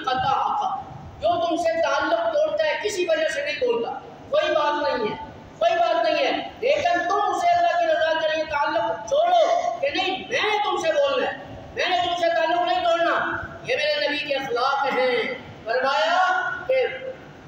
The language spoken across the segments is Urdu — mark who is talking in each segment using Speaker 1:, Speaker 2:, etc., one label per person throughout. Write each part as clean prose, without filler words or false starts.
Speaker 1: قطعک، جو تم سے تعلق توڑتا ہے کسی وجہ سے نہیں توڑتا، کوئی بات نہیں ہے، کوئی بات نہیں ہے، لیکن تم اسے اللہ کی رضا کے لیے تعلق جوڑو کہ نہیں میں نے تم سے بولنا ہے، میں نے تم سے تعلق نہیں توڑنا۔ یہ میرے نبی کے اخلاق ہیں۔ فرمایا کہ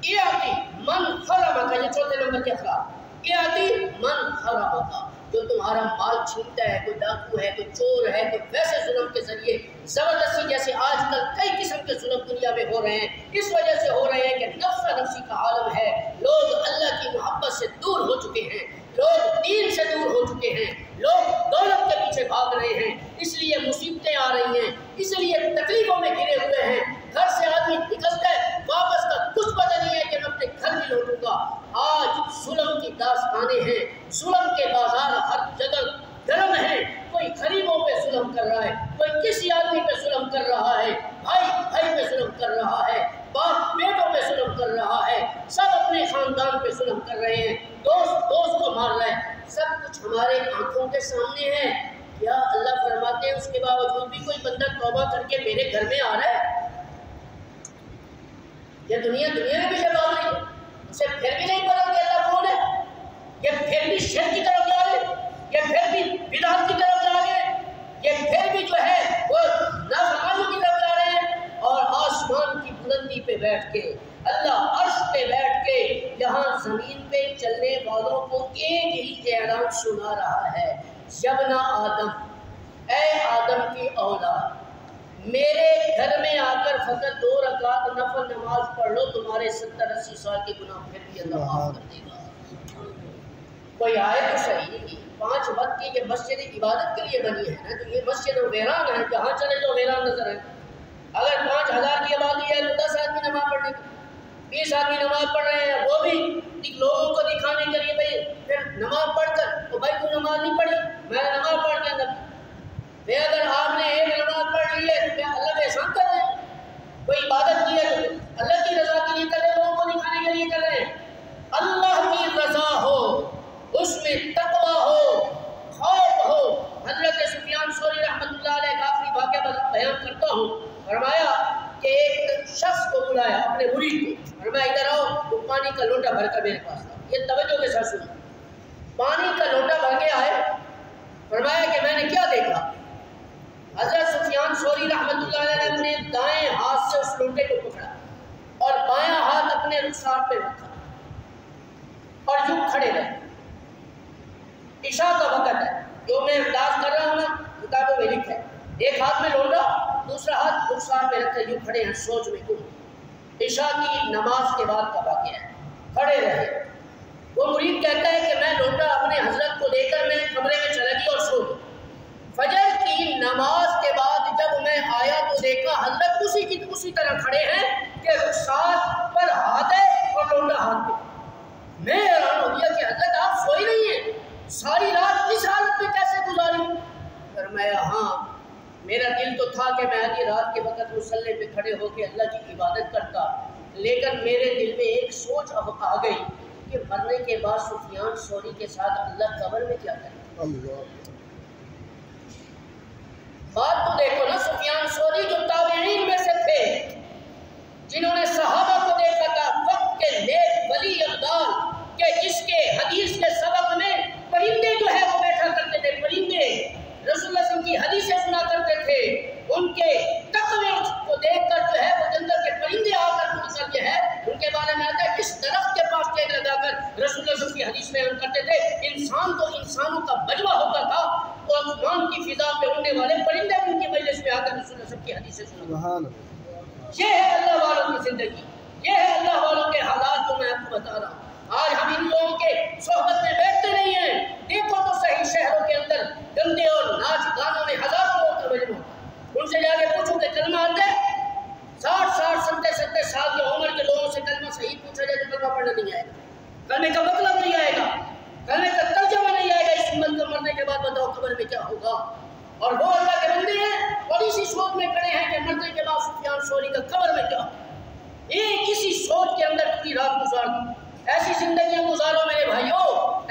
Speaker 1: یہ آتی من حرمک، یہ چوتھے نمبر کے اخلاق، یہ آتی من حرمک، جو تمہارا مال چھینتا ہے، کوئی ڈاکو ہے، کوئی چور ہے، کوئی ویسے ظلم کے ذریعے زبردستی، جیسے آج کل کئی قسم کے ظلم دنیا میں ہو رہے ہیں، اس وجہ سے ہو رہے ہیں کہ نفسا نفسی کا عالم ہے، لوگ اللہ کی محبت سے دور ہو چکے ہیں، لوگ دین سے دور ہو چکے ہیں، لوگ دولت کے پیچھے بھاگ رہے ہیں، اس لیے مصیبتیں آ رہی ہیں، اس لیے تکلیفوں میں گھرے ہوئے ہیں۔ گھر سے آدمی نکلتا ہے، واپس کا کچھ پتہ نہیں ہے کہ میں اپنے گھر بھی لوٹوں گا۔ آج ظلم کی داستانیں ہیں، ظلم کے بازار ہر جگہ گرم ہیں، کوئی غریبوں پہ ظلم کر رہا ہے، کوئی کسی آدمی پہ ظلم کر رہا ہے، بھائی بھائی پہ ظلم کر رہا ہے، باپ بیٹوں پہ ظلم کر رہا ہے، سب اپنے خاندان پہ ظلم کر رہے ہیں، دوست دوست کو مار رہا ہے، سب کچھ ہمارے آنکھوں کے سامنے ہے۔ کیا اللہ فرماتے ہیں اس کے باوجود بھی کوئی بندہ توبہ کر کے میرے گھر میں آ رہا ہے؟ یہ دنیا میں بھی جب آ رہی ہے، اسے پھر بھی نہیں پتا کہ اللہ کون ہے، یہ پھر بھی شرک کی طرف جا رہے، یہ پھر بھی بدعت کی طرف جا رہے ہیں، یہ پھر بھی جو ہے وہ نافرمانی کی طرف جا رہے ہیں، اور آسمان کی بلندی پہ بیٹھ کے، اللہ عرش پہ بیٹھ کے، یہاں زمین پہ چلنے والوں کو ایک ہی اعلان سنا رہا ہے، یبن آدم، اے آدم کی اولاد، میرے گھر میں آ کر فقط 2 رکعت نفل نماز پڑھ لو، تمہارے 70-80 سال کے گناہ پھر بھی اللہ معاف کر دے گا۔ کوئی آئے تو صحیح، 5 وقت کی یہ مسجد عبادت کے لیے بنی ہے نا، تو یہ مسجد ویران ہے، جہاں چلے جو ویران نظر ہے۔ اگر 5000 کی آبادی ہے تو 10 آدمی نماز پڑھنے کی، 20 آدمی نماز پڑھ رہے ہیں، وہ بھی لوگوں کو دکھانے کے لیے بھائی پھر نماز پڑھ کر تو بھائی تو نماز نہیں پڑھی، میں نے نماز پڑھ کے اندر، اگر آپ نے ایک نماز پڑھ لی ہے تو کیا اللہ کا احسان کر رہے ہیں؟ کوئی عبادت کی ہے تو اللہ کی رضا کے لیے کر رہے ہیں، لوگوں کو دکھانے کے لیے کر رہے ہیں۔ اللہ کی رضا ہو، اس میں تقویٰ ہو، خوف ہو۔ حضرت سفیان ثوری رحمۃ اللہ علیہ کا آخری واقعہ بیان کرتا ہوں، فرمایا کہ ایک شخص کو بلایا اپنے مرید کو، فرمایا ادھر آؤ، وہ پانی کا لوٹا بھر کر میرے پاس آؤ۔ یہ توجہ کے ساتھ سنو، پانی کا لوٹا بھر کے آئے، فرمایا کہ میں نے کیا دیکھا؟ حضرت سفیان ثوری رحمۃ اللہ علیہ نے اپنے دائیں ہاتھ سے اس لوٹے کو پکڑا اور بایاں ہاتھ اپنے رخسار پہ رکھا اور یوں کھڑے رہے۔ عشاء کا وقت ہے، جو میں انداز کر رہا ہوں نا کتابوں میں لکھا ہے، ایک ہاتھ میں لوٹا، دوسرا ہاتھ رخسار پہ رکھے یوں کھڑے ہیں، سوچ میں گم۔ عشاء کی نماز کے بعد کا واقعہ ہے، کھڑے رہے۔ وہ مرید کہتا ہے کہ میں لوٹا اپنے حضرت کو لے کر میں کمرے میں چلا گیا اور سو گیا۔ فجر کی نماز کے بعد جب میں آیا تو دیکھا حضرت اسی طرح کھڑے ہیں کہ رخسار پر ہاتھ ہے اور لوٹا ہاتھ پہ۔ میں حیران ہو گیا کہ حضرت آپ سوئی نہیں ہیں، ساری رات اس حالت میں کیسے گزاری؟ فرمایا ہاں، میرا دل تو تھا کہ میں آدھی رات کے وقت مصلی پہ کھڑے ہو کے اللہ کی عبادت کرتا، لیکن میرے دل میں ایک سوچ آ گئی کہ مرنے کے بعد سفیان ثوری کے ساتھ اللہ قبر میں کیا کرے۔ بات تو دیکھو نا، سفیان ثوری جو تابعین میں سے تھے، جنہوں نے صحابہ کو دیکھا تھا، وقت کے نیک ولی ابدال، کہ جس کے حدیث کے سبق میں پرندے جو ہے وہ بیٹھا کرتے تھے، پرندے رسول اللہ صلی اللہ علیہ وسلم کی حدیثیں سنا کرتے تھے، ان کے تقوی کو دیکھ کر جو ہے وہ جنگل کے پرندے آ کر پوچھا گیا ہے، ان کے بارے میں آتا ہے کس درخت کے پاس ٹیک لگا کر رسول اللہ صلی اللہ علیہ وسلم کی حدیث میں کرتے تھے، انسان تو انسانوں کا مجمع ہوتا تھا، اور آسمان کی فضا پہ اڑنے والے پرندے بھی ان کی مجلس میں آ کر رسول اللہ صلی اللہ علیہ وسلم کی حدیثیں سنا۔ یہ ہے اللہ والوں کی زندگی، یہ ہے اللہ والوں کے حالات جو میں آپ کو بتا رہا ہوں۔ آج ہم ان لوگوں کے صحبت میں بیٹھتے نہیں ہیں، دیکھو تو صحیح شہروں کے اندر گندے اور ناچ گانوں میں ہزاروں لوگوں کا مجموعہ، ان سے جا کے پوچھو کہ کلمہ آتا ہے؟ 60-70 سال کی عمر کے لوگوں سے کلمہ صحیح پوچھا جائے تو کلمہ پڑھنا نہیں آئے گا، کلمے کا مطلب نہیں آئے گا، کلمے کا ترجمہ نہیں آئے گا، اس امت کو مرنے کے بعد بتاؤ قبر میں کیا ہوگا۔ اور وہ اللہ کے بندے ہیں اور اسی سوچ میں کھڑے ہیں کہ مرنے کے بعد سفیان ثوری کا قبر میں کیا ہوگا، ایک اسی سوچ کے اندر پوری رات گزار دی۔ ایسی زندگیاں گزارو میرے بھائیوں،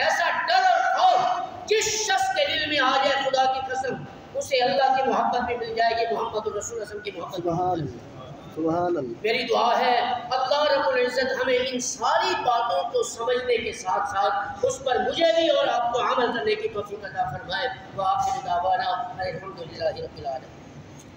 Speaker 1: ایسا ڈر اور خوف جس شخص کے دل میں آ جائے خدا کی قسم اسے اللہ کی محبت بھی مل جائے گی، محمد رسول اللہ صلی اللہ علیہ وسلم کی محبت۔
Speaker 2: سبحان اللہ۔
Speaker 1: میری دعا ہے اللہ رب العزت ہمیں ان ساری باتوں کو سمجھنے کے ساتھ ساتھ اس پر مجھے بھی اور آپ کو عمل کرنے کی توفیق عطا فرمائے۔ وآخر دعوانا الحمدللہ رب العالمین۔